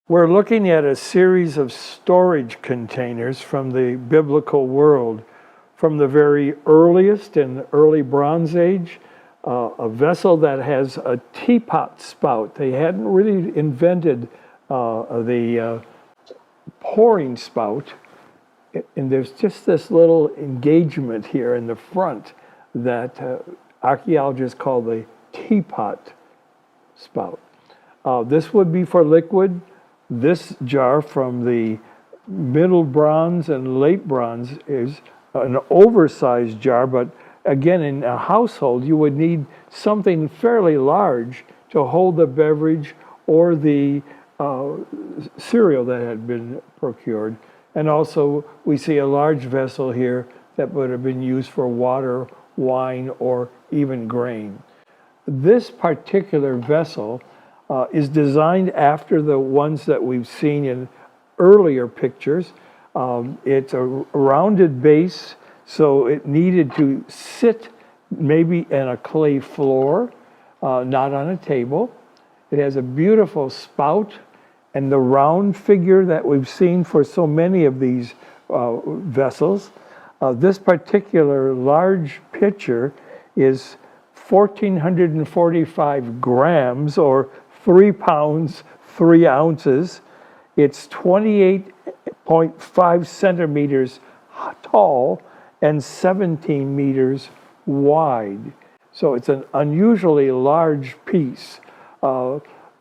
We're looking at a series of storage containers from the biblical world, from the very earliest in the early Bronze Age, a vessel that has a teapot spout. They hadn't really invented the pouring spout, and there's just this little engagement here in the front that archaeologists call the teapot spout. This would be for liquid. This jar from the Middle Bronze and Late Bronze is an oversized jar, but again, in a household, you would need something fairly large to hold the beverage or the cereal that had been procured. And also, we see a large vessel here that would have been used for water, wine, or even grain. This particular vessel is designed after the ones that we've seen in earlier pictures. It's a rounded base, so it needed to sit maybe in a clay floor, not on a table. It has a beautiful spout and the round figure that we've seen for so many of these vessels. This particular large pitcher is 1,445 grams, or 3 pounds, 3 ounces. It's 28.5 centimeters tall and 17 meters wide. So it's an unusually large piece.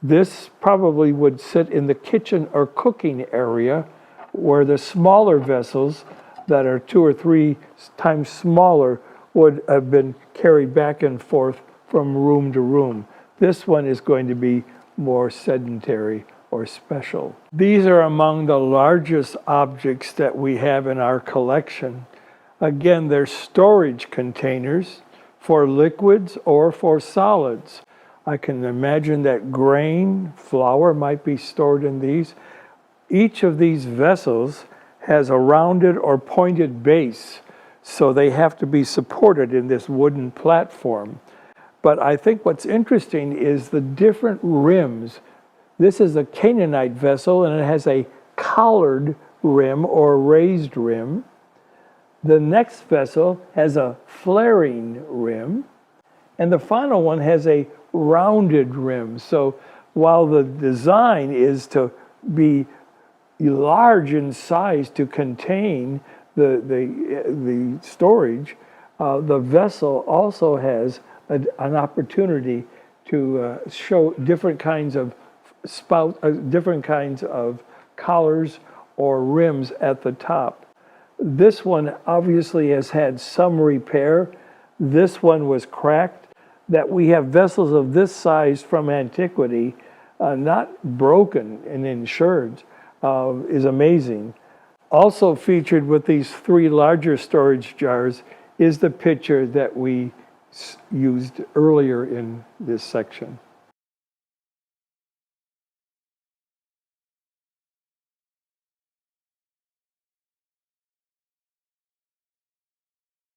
This probably would sit in the kitchen or cooking area, where the smaller vessels that are 2 or 3 times smaller would have been carried back and forth from room to room. This one is going to be more sedentary or special. These are among the largest objects that we have in our collection. Again, they're storage containers for liquids or for solids. I can imagine that grain, flour might be stored in these. Each of these vessels has a rounded or pointed base, so they have to be supported in this wooden platform. But I think what's interesting is the different rims. This is a Canaanite vessel, and it has a collared rim or raised rim. The next vessel has a flaring rim, and the final one has a rounded rim. So while the design is to be large in size to contain the storage, the vessel also has an opportunity to show different kinds of different kinds of collars or rims at the top. This one obviously has had some repair. This one was cracked. That we have vessels of this size from antiquity, not broken and insured, is amazing. Also featured with these 3 larger storage jars is the pitcher that we used earlier in this section.